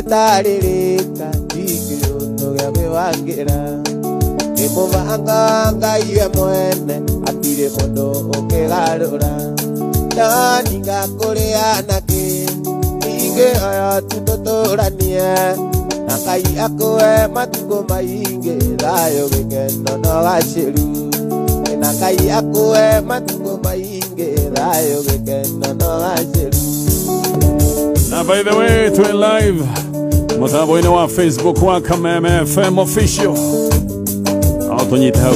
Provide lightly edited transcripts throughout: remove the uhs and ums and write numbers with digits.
Taririka tikio nogabe wangira Nimuvanga iye mwene atire mono okegarura Naninga korea nake Ige aya tutotoranie Nakai akoe matuko mainge Rayo gikeno no gashiru Nakai akoe matuko mainge Rayo gikeno no gashiru. Now by the way, to live Mutabo ino wa Facebook wa Kameme FM official. Autonyita.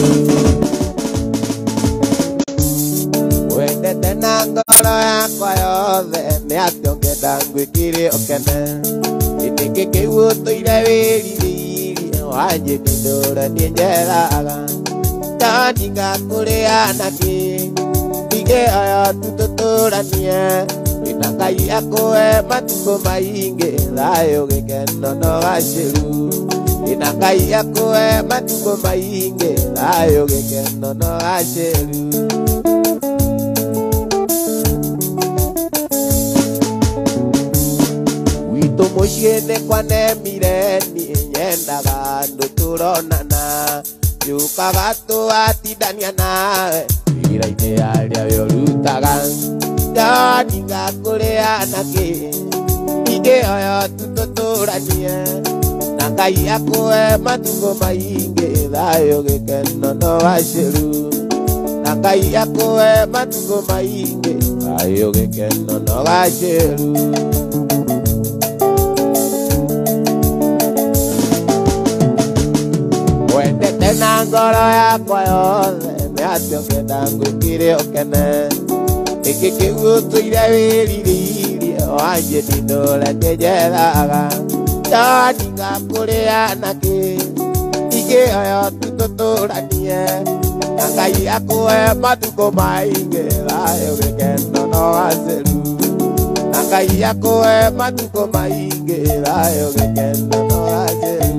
Wende tena ngoro yako yothe ni ationge ndangwikire okene. Itikike wuto ire wirire wanje ndora ni njeraga. Tani ngakuria naki. Ige aya tutotoranie. Nakai akoe matuko mainge Rayo gikeno no gashiru Nakai akoe matuko mainge Rayo gikeno no gashiru. Wito mushiene kwa nemireni Nyendaga nduturonana Yukaga tuatidania nawe Iraine aria yorutaga Naninga korea nake Ige oyo tutotoranie Nakai akoe matuko mainge Rayo gikeno no gashiru Nakai akoe matuko mainge Rayo gikeno no gashiru. Wende tena ngoro yakwa yothe Me ationge ndangwikire okene Ikike wuto ire wirire wanje ndora njeraga. Naninga korea nake Ige oyo tutotoranie Nakai akoe matuko mainge Rayo gikeno no gashiru Nakai akoe matuko mainge Rayo gikeno no gashiru.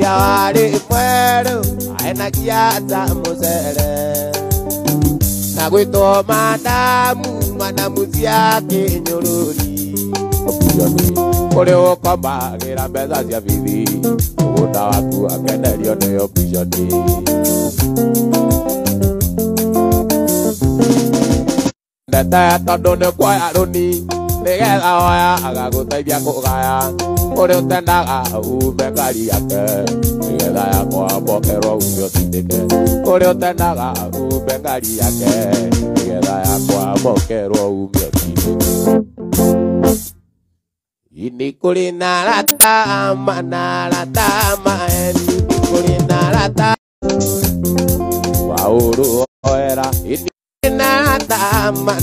Wari mwero aena kiata musere Nagwito madamu ziake nyorori Kore okoma gira mbeza cia bithi Mugunda waku akenerio niyo pishoni Ndete tondu ni kwaya runi Nigetha oya agaguteithia kugaya Kore utendaga ume ngari yake Nigetha yakwa mbokerwo umio tindike Kore utendaga ume ngari yake Nigetha yakwa mbokerwo umio tindike Ini kuri naratama Ini kuri naratama Wauru oera Ini kuri naratama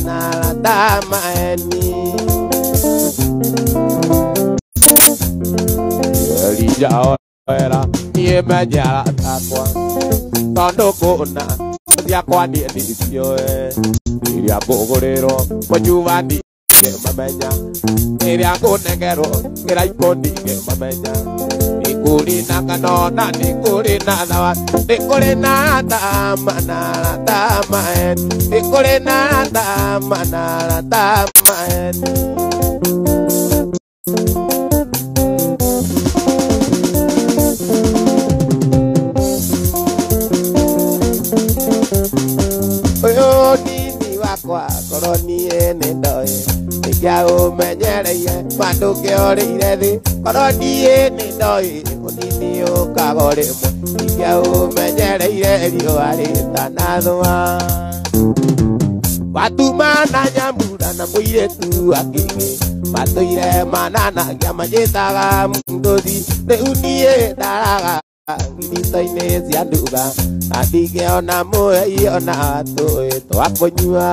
Elija oera Niye menyara takwa Tondo kuna Yakwa ni edisio Iria kuguriro Monyuvani mamenya Iria kunegero Kira ikondi mamenya Nikuri na kanona Nikuri na dawa Nikuri na tama Nikuri na tama Oyo nini wakwa koroni ene ndoe Nikia umenyereye Manduke orire thi koroni ene ndoe Unini ukagore mwe Nikia umenyereire riua ritanathwa Watumana nyambura na muiretu akingi Matuire mananagia majitaga mndothi Reunie ndaraga Ngirito-inĩ cia nduga na ndingĩona mũhei ona tũĩ twa kũnyua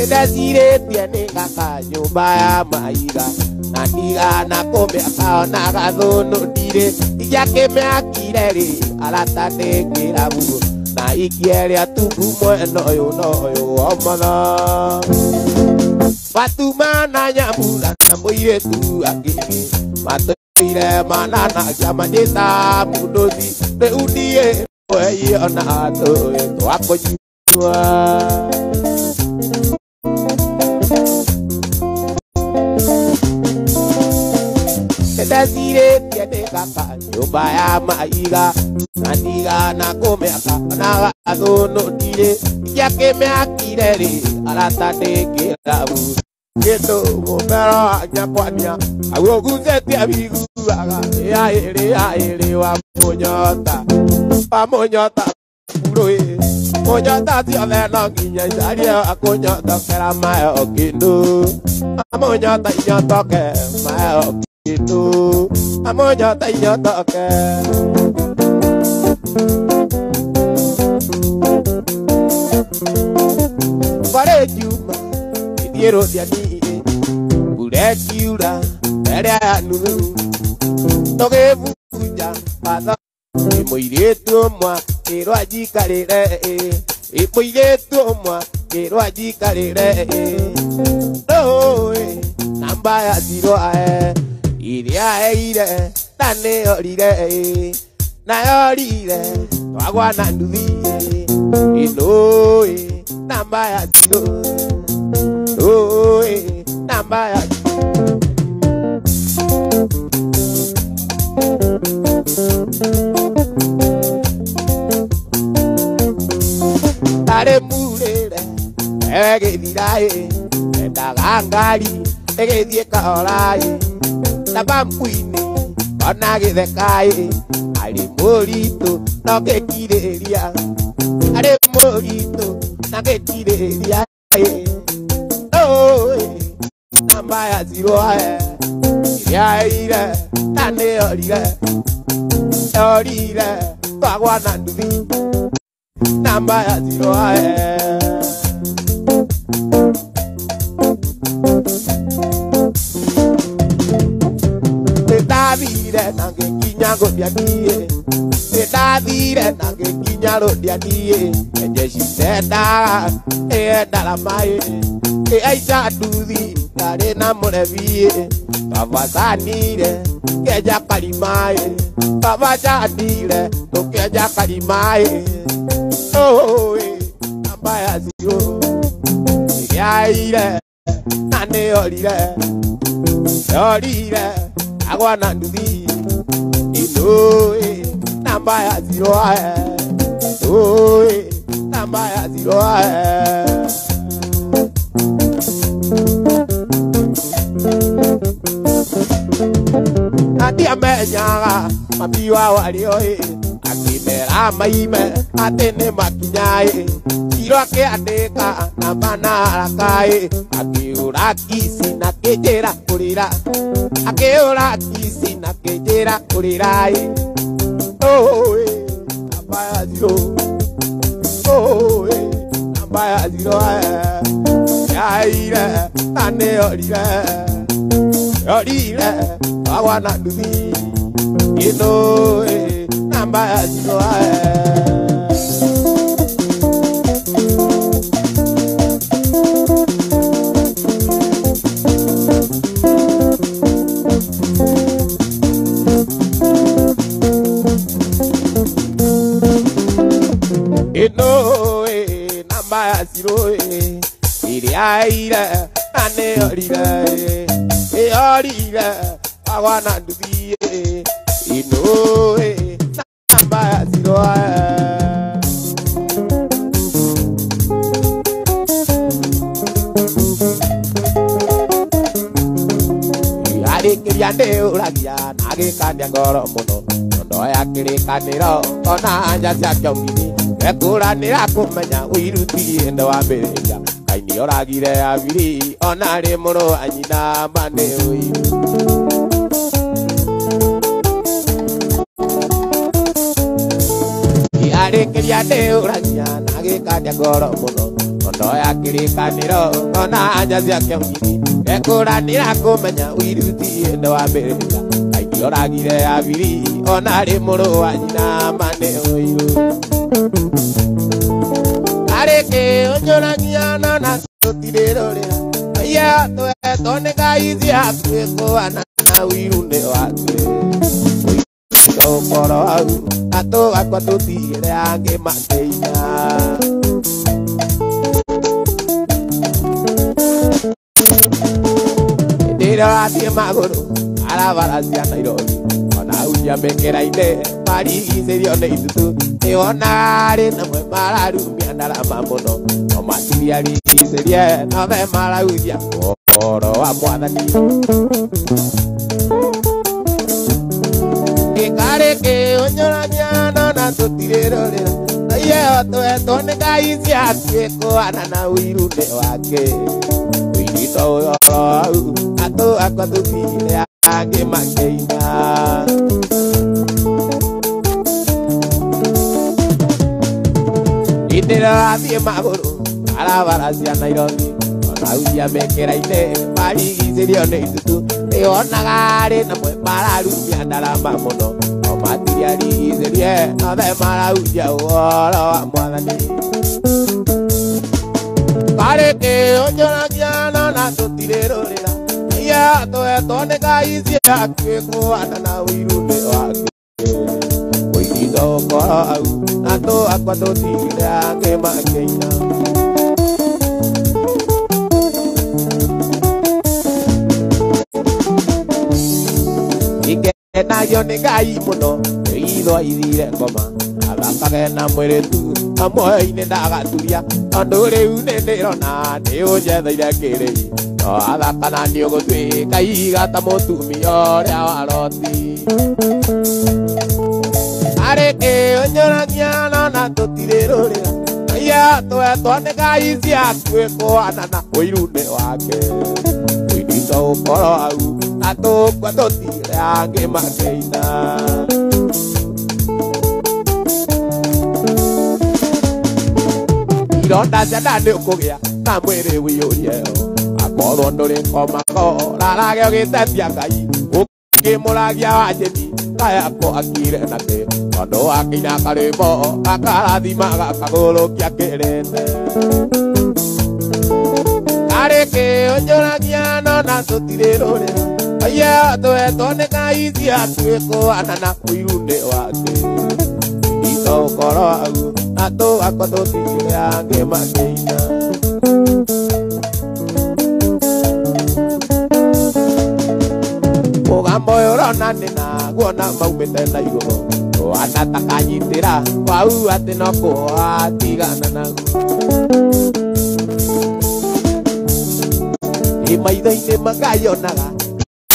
Edazire tiene kaka nyumba ya maiga na niga na kombe akao na gazono dire iyake me akireri alata de kirabu na ikiere atubu mweno yo omana Fatuma na nyamula na moye tu akiri matire manana jamanita mudozi de udie oye ona to akojua Edazire tiene kaka nyumba ya maiga Naniga na kome aka na azono dire yake me akireri alata de kirabu Geto mobero akyakwania awoguze tiabigu aga ya ere wa monyota uroe monyota ti avena ginya jari akonyota kera mae okino monyota nyota ke mae okino monyota nyota ke Pare juma idiero diani ure kiura ere anu toge buja pada moiretu mwa kero ajikarere moiretu mwa kero ajikarere no namba ya zero iria ire tane orire na yorire wagwa na nduvi ino namba ya zero namba ya Tare murere ege dirae enda gangari ege die kaorai na bampuine ona gedekai ali morito no ke kireria ale morito na ke kireria namba ya zero ya ire tane orire twagwa na nduvi namba ya zero Davire nange kinyago biakie Davire nange kinyaro diadie Ejeshi seda la mai aisha duzi Gare na morevie Tavazanire Keja kalimae Tavazanire Tokeja kalimae Oh namba ya zero ya ire nane orire agwa na nduzi ino namba ya zero namba ya zero ati amenya mabiwa walio akimera maime atene makinyae Iroke adeka na bana rakai akiura kisi na kejera kurira akiura kisi na kejera kurira namba zero namba zero ya ire tane orire awana dubi ino namba zero namba ya zero ire ane orire awana ndubi ino namba ya zero Ade kiriande uragia nage kanya ngoro muno ndo ya kirikaniro ona anja cia kyombini ekuranira kumenya wiruti ndo wa mbirija kaini oragire abiri ona ri muro anyina mane uiru Ade kiriande uragia nage kanya ngoro muno Noya kirikaniro ona anja cia kiaunini ekuranira kumenya wiruti ndo wa mbere kaingĩ oragire abiri ona rĩ mũrũ wa nyina mane ũiru arĩkĩ ũnjũragia na tũtirĩrorera iye twetwo nĩ ngai ciaku ĩkũana na wiru-nĩ wake ũkorwo hau na tũgakua tũtigĩre angĩ makĩina ndĩrĩa wathiĩ magũrũ arabara cia Nairobi ona hunjia mĩkĩra-inĩ marigicĩrio nĩ itutu nĩwonaga arĩ namwe mararumia ndarama mũno no matiriarigicĩrie no me marahunjia ũhoro wa Mwathani gĩkarĩkĩ ũnjũrania na tũtirĩrorera iye twetwo nĩ ngai ciaku ĩkũana na wiru-nĩ wake wĩrito ũhoro hau na tũgakua tũtigĩre angĩ makĩina ndĩrĩa wathiĩ magũrũ arabara cia Nairobi ona hunjia mĩkĩra-inĩ marigicĩrio nĩ itutu nĩwonaga arĩ namwe mararumia ndarama mũno no matiriarigicĩrie no me marahunjia ũhoro wa Mwathani karĩkĩ ũnjũragia na tũtirĩrorera iye twetwo nĩ ngai ciaku ĩkũana na wiru-nĩ wake wĩrito ũkorwo hau na tũgakua tũtigĩre angĩ makĩina ikenagio nĩ ngai mũno itho ithire ngoma athakage na mwĩrĩtu na muoyo-inĩ ndagaturia tondũ rĩu nĩ ndĩrona nĩ ũnjetheire kĩrĩi no athaka na nĩ ũgũtuĩka iga ta mũtumia ũrĩa wa Loti arĩkĩ ũnjũragia na tũtirĩrorera iye twetwo nĩ ngai ciaku ĩkũana na ũiru-nĩ wake wĩrito ũkorwo hau na tũgakua tũtigĩre angĩ makĩina ironda cia nda nĩ ũkũgĩa na mwĩrĩ wĩyũrie akorwo ndũrĩ komago rarage ũgĩtetia Ngai ũkĩmũragia Wanjĩni kayako akire nake tondũ akĩina karĩmbo akarathima gakagũrũkia kĩrĩte karĩkĩ ũnjũragia na tũtirĩrorera iye twetwo nĩ ngai ciaku ĩkũana na wiru-nĩ wake wĩrito ũkorwo hau na tũgakua tũtigĩre angĩ makĩina mũgambo ũyũ ũrona nĩ naguo na maumĩte na igũrũ twana takanyitĩra wau atĩ no kũatigana naguo maitho-inĩ makayonaga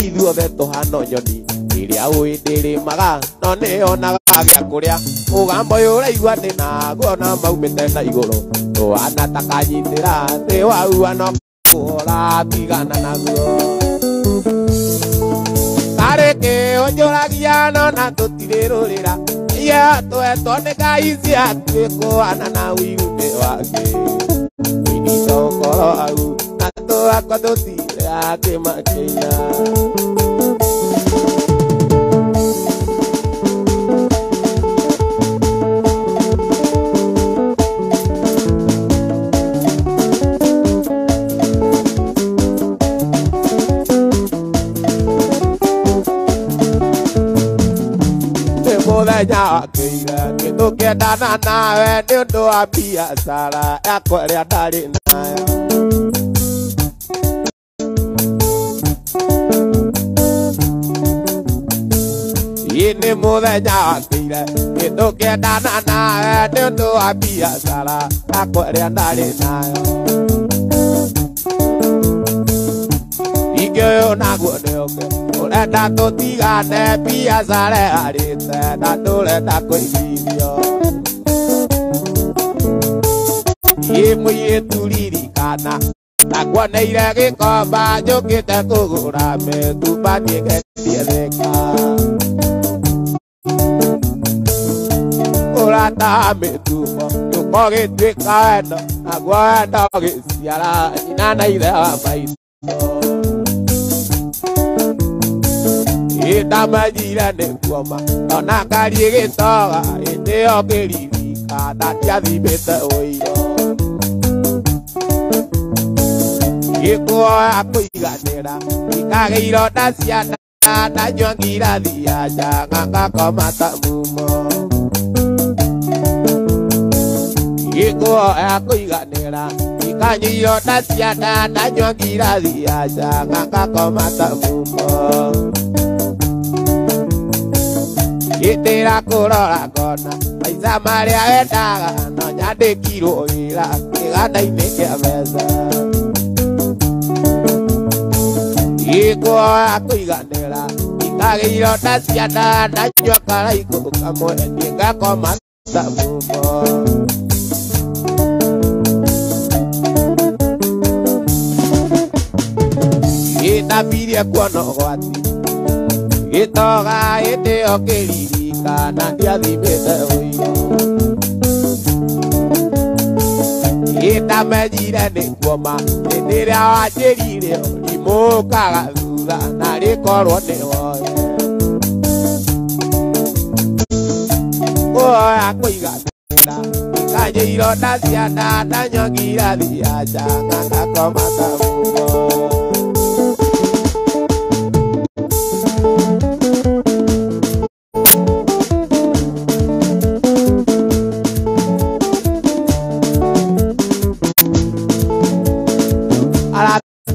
ithuothe tũhana nyoni ĩrĩa ũĩ ndĩrĩmaga no nĩyonaga gĩa kũrĩa mũgambo ũyũ ũraigua nĩ naguo na maumĩte na igũrũ twana takanyitĩra thĩ wau no kũatigana naguo karĩkĩ ũnjũragia na tũtirĩrorera iye twetwo nĩ ngai ciaku ĩkũana na wiru-nĩ wake wĩrito ũkorwo hau na tũgakua tũtigĩre angĩ makĩina mũthenya wakĩire gĩtũkĩendana nawe nĩ ũndũ wa biacara yakwa ĩrĩa ndarĩ nayo ĩĩ nĩ mũthenya wakĩire gĩtũkĩendana nawe nĩ ũndũ wa biacara yakwa ĩrĩa ndarĩ nayo ingĩ ũyũ naguo nĩ ũngĩ ũrenda tũtigane biacara ĩharĩte na ndũrenda kũigithio ĩ mũirĩtu ririkana nakuoneire gĩkomba njũkĩte kũgũra mĩtumba nĩgetie thĩka ũrataha mĩtumba Moge twikaendo agwenda giciara inana ithe wa maitho Itamajira nĩ kuoma ona ngari ĩgĩtoga ĩndĩyo ngĩririka na ndiathimĩte ũiro Gĩkuoya kũiganĩra ikagĩiro na ciana ndanyua ngirathi ya njanga ngakoma ta mumo Gĩkuoya kũiganĩra ikagĩiro na ciana ndanyua ngirathi ya njanga ngakoma ta mumo Itira kurora kona Maisa maria wendaga No nyandĩkirwo wĩra Kĩganda-inĩ kĩa mbeca Gĩkuoya kũiganĩra Ikagĩiro na ciana Ndanyua karaikũ kamwe Niĩ ngakoma ta mumo Gĩtabirie kuona ũgwati Gĩtoga ĩndĩyo ngĩririka na ndiathimĩte ũiro Gĩtamenyire nĩ kuoma hĩndĩ ĩrĩa wanjĩrire ũrimũkaga thutha na rĩkorwo nĩ woye Kuoya kũiganĩra ikagĩiro na ciana ndanyua ngirathi ya njanga ngakoma ta mumo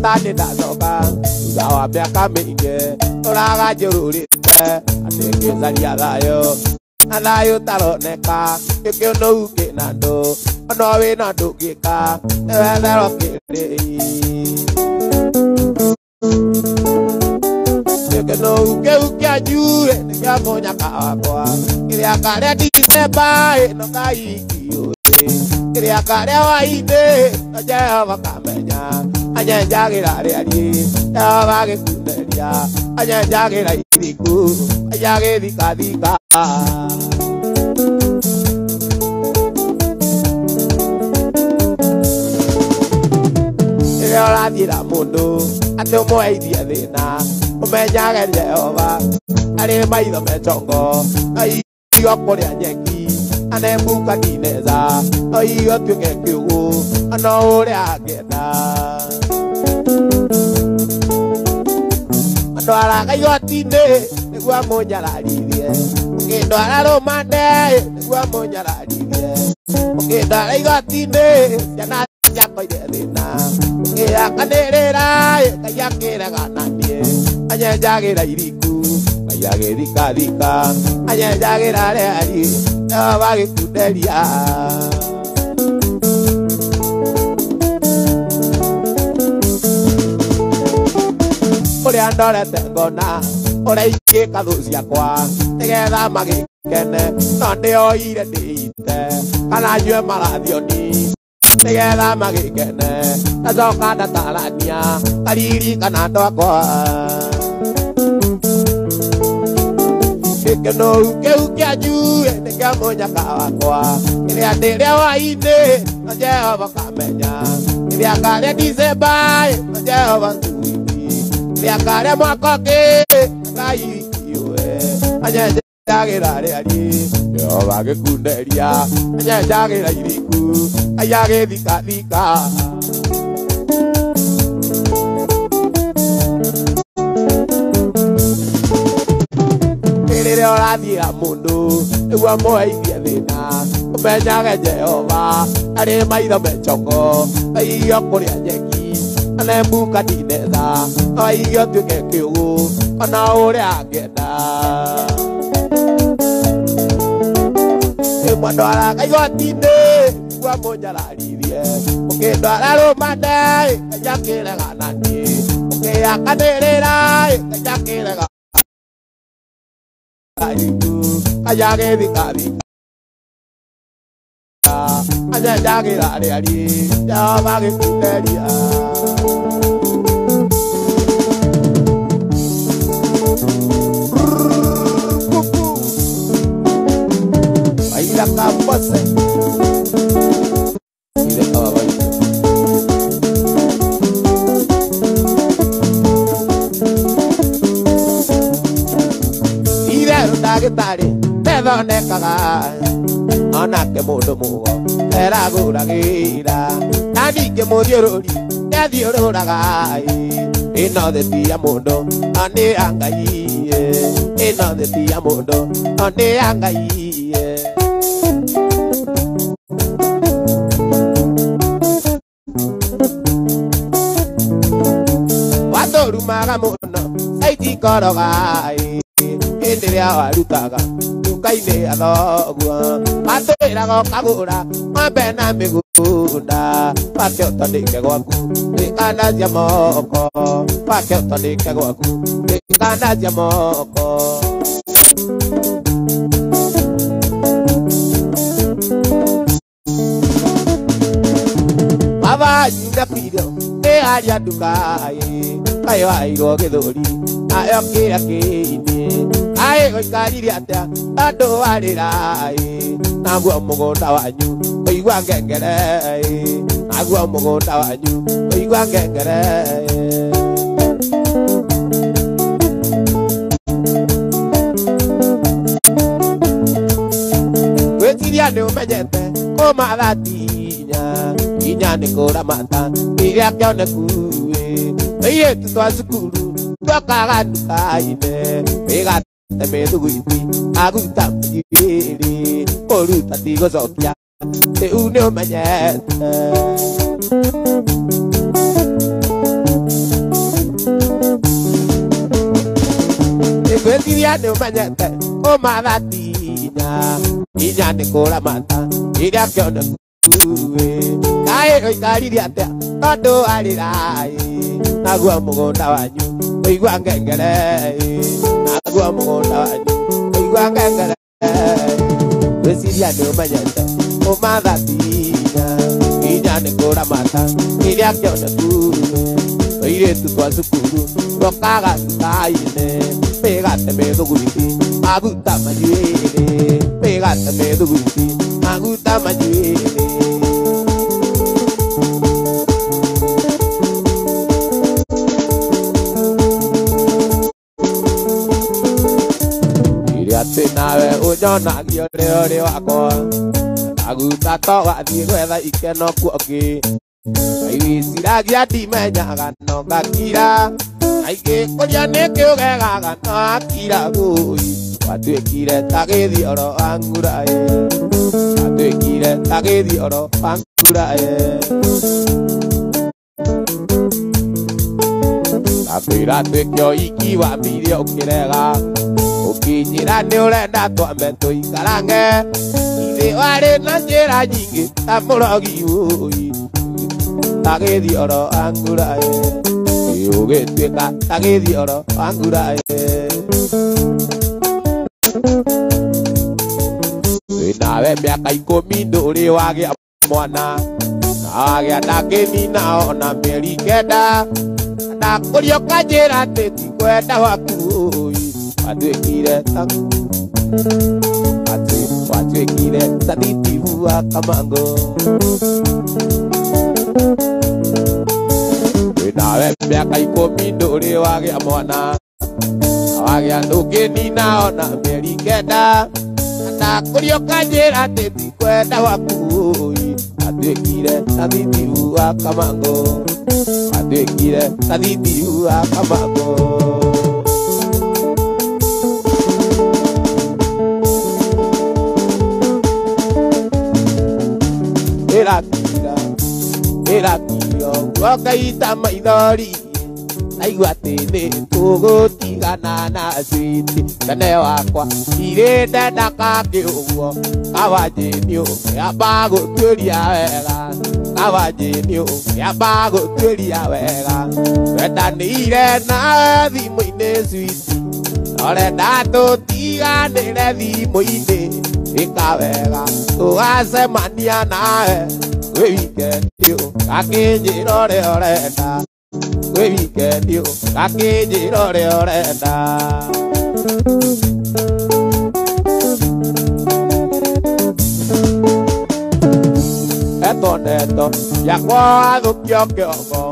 Tani ndacoka thutha wa mĩaka mĩingĩ tũraganjũrũrĩte atĩ ngĩcaria thayũ na thayũ taroneka gĩkĩũnũu kĩna ndũ ono wĩna ndũngĩka nĩwetherwo kĩrĩ gĩkĩũnũu kĩu kĩanjure nĩ kĩa mũnyaka wakwa kĩrĩa karĩa Decemba ĩno kaikiũĩ kĩrĩa karĩa hwaĩ-inĩ no Jehova kamenya Anyenjagĩra rĩariĩ Jehova gĩkunderia Anyenjagĩra iriku Ayagĩthikathika Rĩrĩa ũrathiĩra mũndũ atĩ ũmũheithie thĩna ũmenyage Jehova arĩ maitho mechongo Oigo kũrĩa nyeki na Nebukadineza Oigo tuĩke kiugu ono ũrĩa angĩenda Ndwaraga igoti-inĩ nĩguo mũnyararithie Ũkĩndwara rũmande nĩguo mũnyararithie Ũkĩndwara igoti-inĩ ciana ciakoire thĩna Ũkĩakanĩrĩra Ngai akĩregananie Anyenjagĩra iriku Ngai agĩthikathika Anyenjagĩra rĩari Jehova gĩkunderia Ũrĩa ndorete ngona ũrĩa ingĩka thũ ciakwa nĩgetha magĩkene no ndĩoire ndĩite kana nyue marathioni nĩgetha magĩkene ndacoka ndatarania kariri kana andũ akwa Gĩkĩũnũu kĩu kĩanjure nĩ kĩa mũnyaka wakwa kĩrĩa ndĩrĩa hwaĩ-inĩ no Jehova kamenya kĩrĩa karĩa Decemba no Jehova Rĩakarĩa mwaka ũngĩ kaikiũĩ Anyenjagĩra rĩariĩ Jehova gĩkunderia Anyenjagĩra iriku Ayagĩthikathika Rĩrĩa ũrathiĩra mũndũ nĩguo mũheithie thĩna ũmenyage Jehova arĩ maitho mechongo Oigo kũrĩa nyeki Nebukadineza Oigo tuĩke kiugu ona ũrĩa angĩenda Ndwaraga igoti-inĩ nĩguo mũnyararithie Ũkĩndwara rũmande Ngai akĩregananie Ũkĩakanĩrĩra Ngai akĩregananie Ngai agĩthikathika Anyenjagĩra rĩariĩ Jehova gĩkunderia Baila Campos ndagĩtarĩ nethondekaga onake mũndũ mũgo eragũragĩra na ningĩ mũthiũrũri nĩathiũrũraga ĩno thĩ ti ya mũndũ no nĩ ya Ngai ĩno thĩ ti ya mũndũ no nĩ ya Ngai watũrumaga mũno aitikoroga hĩndĩ ĩrĩa warutaga nduka-inĩ ya thoguo watwĩraga ũkagũra ng'ombe na mĩgũnda wake ũtandĩke gwaku ndĩkananjia moko wake ũtandĩke gwaku ndĩkananjia moko wavanyire pirio nĩyaria nduka kaĩ wairwo gĩthũri nayo kĩrĩa kĩini aĩ ũikarire atĩa andũ warĩra naguo mũgũnda wanyu ũigua ngengere naguo mũgũnda wanyu ũigua ngengere gwĩciria nĩũmenyete kũmatha tinya inya nĩ kũramata rĩrĩa kĩoneku airĩtu twa cukuru twokaga nduka-inĩ wĩgate mĩthuguiti aguta mũnyirĩ ũruta tigũcokia rĩu nĩũmenyete ngwĩciria nĩũmenyete kũmatha tinya inya nĩ kũramata rĩrĩa kĩoneku kaĩ ũikarire atĩa tondũ warĩra naguo mũgũnda wanyu ũigua ngengere naguo mũgũnda wanyu ũigua ngengere gwĩciria nĩũmenyete kũmatha tinya inya nĩ kũramata rĩrĩa kĩoneku airĩtu twa cukuru twokaga nduka-inĩ wĩgate mĩthuguiti maguta manjuĩrĩ wĩgate mĩthuguiti maguta manjuĩrĩ atĩ nawe ũnyonagio rĩorĩ wakwa ndaguta to gathiĩ gwetha ikeno kuoki aiwĩciragia ndimenyaga no ngakira aingĩkũria nĩkĩũgegaga no akira gũi watuĩkire ta gĩthioro wanguraĩ watuĩkire ta gĩthioro wanguraĩ ndakwĩra tuĩke ũiki wa mĩiria ũkĩrega ũkinyĩra nĩũrenda twambe tũikarange ithe warĩ na njĩra nyingĩ ta mũrogi ũi ta gĩthioro wanguraĩ ũgĩtuĩka ta gĩthioro wanguraĩ wĩnawe mĩaka 10 ndũrĩ wagĩa mwana na wagĩa ndangĩnina ona mĩeri 9 ndakũria ũkanjĩra atĩ ti kwenda gwaku ũi watuĩkire ta thitibu wa Kamango wĩnawe mĩaka 10 ndũrĩ wagĩa mwana wagĩa ndũngĩnina ona mĩeri 9 ndakũria ũkanjĩra atĩ ti kwenda gwaku ũi watuĩkire ta thitibu wa Kamango watuĩkire ta thitibu wa Kamango ĩrakio guokaita maithori naigua atĩ nĩtũgũtigana na switi tene wakwa irĩ ndenda kangĩ ũguo kawanjĩni ũkĩamba gũtuĩria wega kawanjĩni ũkĩamba gũtuĩria wega twendanĩire nawe thimũ-inĩ switi norenda tũtiganĩre thimũ-inĩ ĩka wega tũgacemania nawe gwĩ wikendi gakĩnjĩra ũrĩa ũrenda gwĩ wikendi gakĩnjĩra ũrĩa ũrenda etoneto yakwa wathũkio kĩongo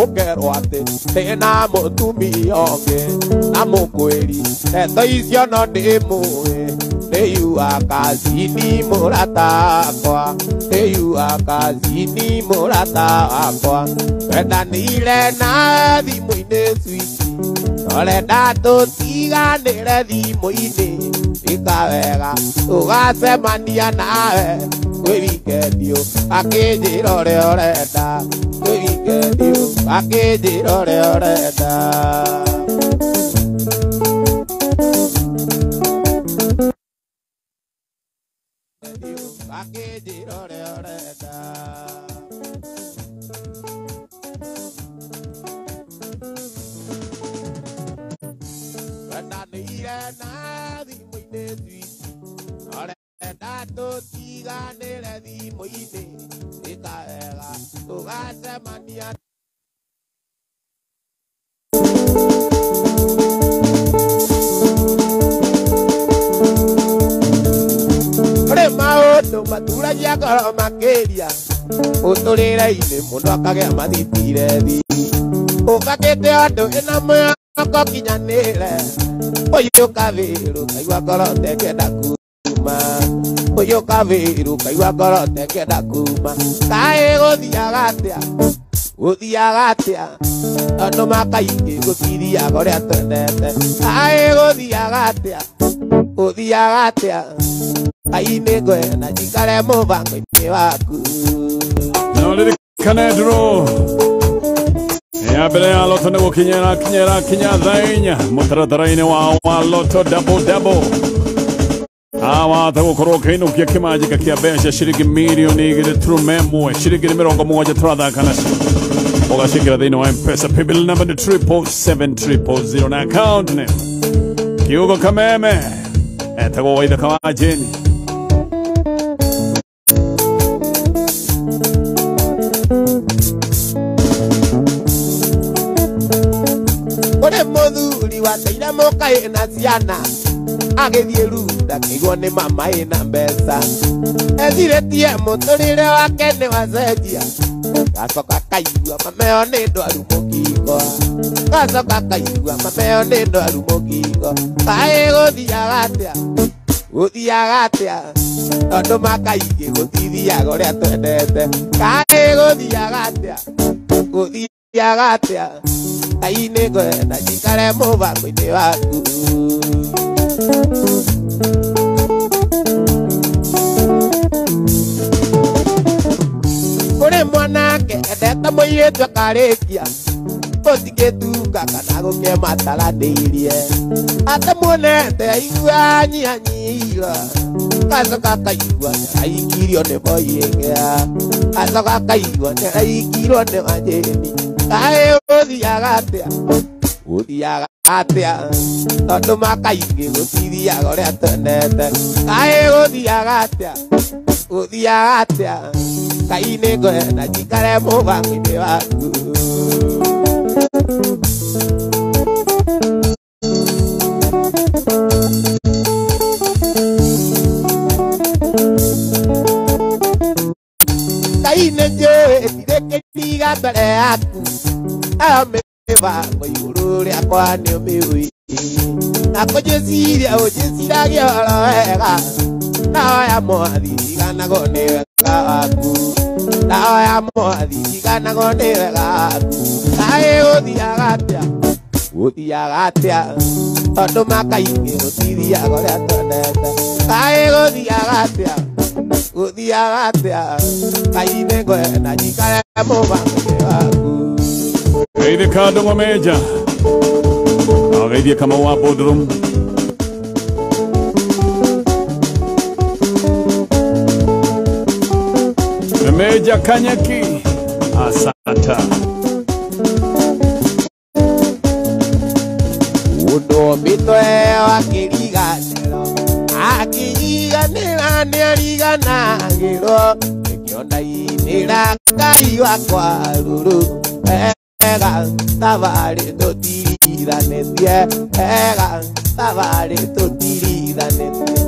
ũkerwo atĩ ndĩna mũtumia ũngĩ na amukweli eto icio no ndimue nĩyua kazini mũrata wakwa nĩyua kazini mũrata wakwa twendanĩire na thimũ-inĩ switi norenda tũtiganĩre thimũ-inĩ ikawega tũgacemania nawe kwĩ wikendi akĩnjĩra ũrĩa ũrenda kwĩ wikendi akĩnjĩra ũrĩa ũrenda akĩnjĩra ũrĩa ũrenda twendanĩire na thimũ-inĩ switi norenda tũtiganĩre thimũ-inĩ ikawega tũgacemania maũndũ maturagia ngoro makĩria ũtũrĩre-inĩ mũndũ akagĩa mathitirethi ũkagĩte ũndũ ĩna mwĩhoko kinyanĩre ũyũ kavĩrũ kaigua ngoro tekenda kuma ũyũ kavĩrũ kaigua ngoro tekenda kuma kaĩ gũthiaga atĩa tondũ makaingĩ gũtithiaga ũrĩa twendete kaĩ gũthiaga atĩa aine gwena jikare mũbango-inĩ waku no ririkanedro ya mbere ya loto nĩ gũkinya thaa inya mũtaratara-inĩ wa loto double awatha gũkorwo ũkĩinũkia kĩmanjĩka kĩa mbeca ciringi mirioni 2.1 ciringi 70 tũrathaka nacio ũgacĩkĩra thĩinĩ wa mpesa paybill number nĩ 77700 na account name kiugo kameme etagwo waithaka wa jeni ũrĩ mũthuri wateire mũkaĩ na ciana agĩthiĩ runda kĩiguo nĩ mama ĩna mbeca ethirĩtie mũtũrĩre wake nĩ wacenjia gacoka kaigua mameo nĩ ndwaru mũkingo gacoka kaigua mameo nĩ ndwaru mũkingo kaĩ gũthiaga atĩa tondũ makaingĩ gũtithiaga ũrĩa twendete kaĩ gũthiaga atĩa aine gwena jikare mũbango-inĩ waku kũrĩ mwanake endete mũirĩtu akarĩkia gũtigĩtuka kana gũkĩmataranĩirie atĩ muonete aigua nyihanyihia gacoka kaigua nĩraikirio nĩ moyĩgĩa gacoka kaigua nĩraikirwo nĩ manjĩni kaĩ gũthiaga atĩa tondũ makaingĩ gũtithiaga ũrĩa twendete kaĩ gũthiaga atĩa kaĩ-inĩ ngwenda jikare mũbango-inĩ waku kaĩ-inĩ njũĩ ndirĩkĩriga mbere yaku ayo mĩbango igũrũ rĩakwa nĩ ũmĩũĩ na kũnjĩciria ũnjĩciragia ũhoro wega ndahoya mwathi iganagwo nĩ wega waku ndahoya mwathi iganagwo nĩ wega waku kaĩ gũthiaga atĩa tondũ makaingĩ gũtithiaga ũrĩa twendete kaĩ gũthiaga atĩa kaĩ-inĩ ngwenda jikare mũbango-inĩ waku geithĩka ndũng'ũ meja ageithie Kamau wa Bodrum Meja Kanyaki asanta Udo mitwe wakiriganĩro akiriganĩra nĩariganagĩrwo nĩkĩona-inĩra Ngai wakwa rũrũ ega thabarĩ tũtirithanĩtie ega thabarĩ tũtirithanĩtie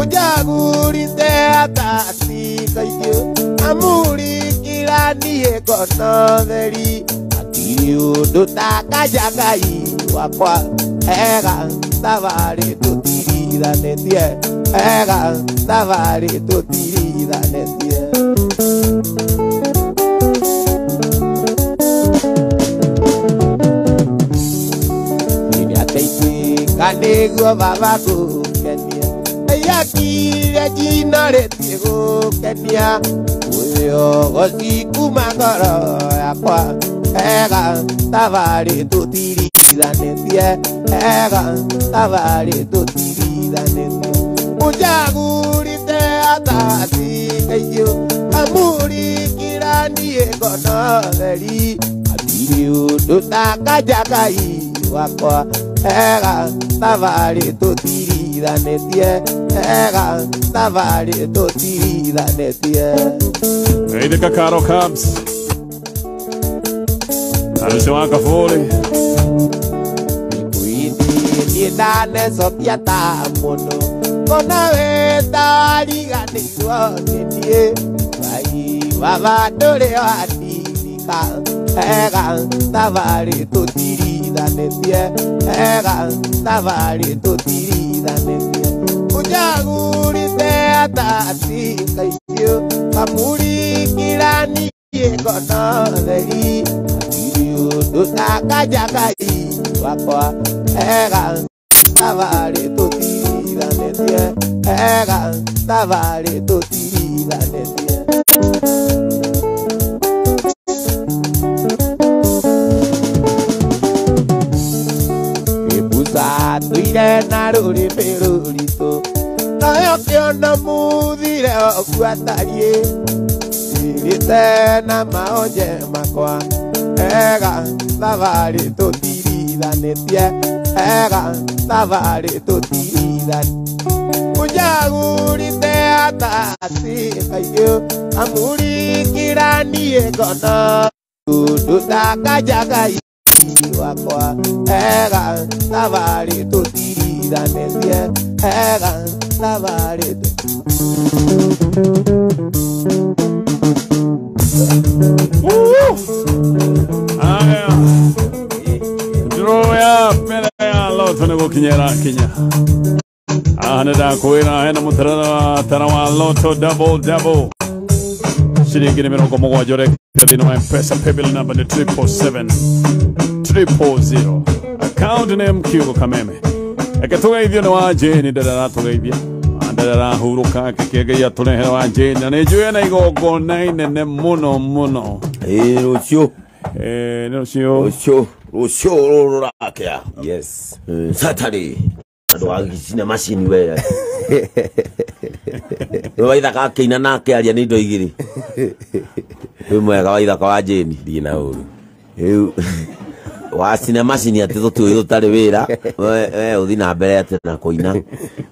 ũnjagũrĩte atati kaingĩ amũrĩkĩra niĩ ngono theri hatirĩ ũndũ ta kanja Ngai wakwa ega thabari tutirithanĩtie ega thabari tutirithanĩtie kaniguo baba gukenia yakire jina rĩtie gũkenia uyo gũcikuma ngoro yakwa ega thabari tutirithanĩtie ega thabari tutirithanĩtie ũjagurĩte atati kaiyũ amurikĩranie ngono theri atiri ũndũ ta kajakai wakwa ega thabari tutirithanĩtie ega thabari tutirithanĩtie Eide Kakaro Cubs Alisema Fuli Kuiti nidane sokia tamono Kona weta liganirwo nidie Vai wavadore wadirika ega thabari tutirithanĩtie ega thabari tutirithanĩtie ũjagurĩte atati kaiyũ kamurikĩranie ngono theri atiri ũndũ ta kajakai wakwa ega thabari tutirithanĩtie ega thabari tutirithanĩtie tuire na rũrĩmĩ rũritũ nayo kĩona mũthire ũbuatarie irĩte na maonje makwa ega thabari tutirithanĩtie ega thabari tutirithanĩtie ũjagurĩte atati kaiyũ amurikĩranie ngono ũndũ ta kajakai wakwa ega thabari tutirithanĩtie ega thabari aya draw ya pele ya loto ne gukinyera kinya nda kwĩra hena mũtaratara wa loto double ciringi nĩ mĩrongo mũgwanja ũrekĩra thĩinĩ wa M-Pesa paybill number nĩ 777 account name Kiugo Kameme eke tũgeithio nĩ wa Jane ndaratũgeithia ndarahurũka kĩkĩngai atũrehera wa Jane na nĩ njũĩ na igongona inene mũno rũciũ rũciũ rũrakĩa yes Saturday andũ agicina macini we waithaka akĩina na akĩaria nĩ indo igĩrĩ wĩ mwega waithaka wa Jane ndirĩ na ũru rĩu wacina macini atĩ tũtũĩ tũtarĩ wĩra we ũthi na mbere atĩ na kũina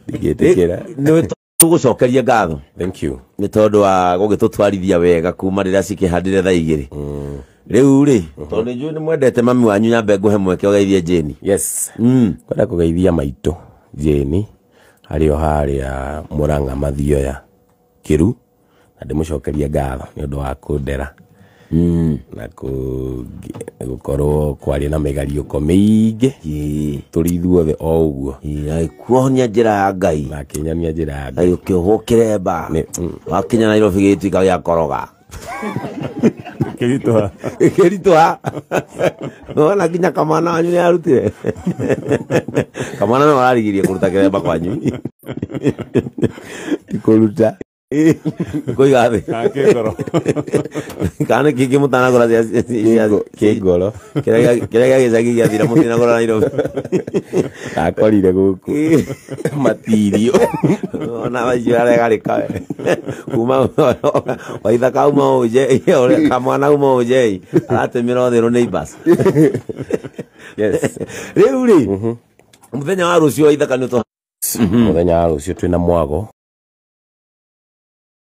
ndingĩtĩkĩra nĩ tũgũcokeria ngatho thank you nĩ tondũ wa gũgĩtũtwarithia wega kuma rĩrĩa cikĩhandire thaa igĩrĩ rĩu rĩ tondũ nĩ njũĩ nĩ mwendete mami wanyu nyambe ngũhe mweke ũgeithie Jane yes kwenda kũgeithia maitũ Jane harĩ o harĩa Mũrang'a Mathioya Kĩru na ndĩmũcokerie ngatho nĩ ũndũ wa kũndera na gũkorwo kwaria na mĩgariũko mĩingĩ tũrĩ ithuothe o ũguo kuonia njĩra ya Ngai na kĩnyania njĩra ya Ngai ũkĩohwo kĩremba wakinya Nairobi gĩtuĩka gĩa koroga kĩritũha wona nginya kamwana wanyu nĩ arutire kamwana no ararigirie kũruta kĩremba kwanyu tikũruta kũiga thĩ kana kĩngĩ mũtanagũra kĩngoro kĩrĩa gĩgĩcagi gĩathira mũtinagũra Nairobi akorire gũkũ matirio ona macio aregarĩka kuma waithaka uma ũnjei kamwana uma ũnjei aratemĩra thĩrũ neighbors rĩu rĩ mũthenya wa rũciũ waithaka nĩ mũthenya wa rũciũ twĩna mwago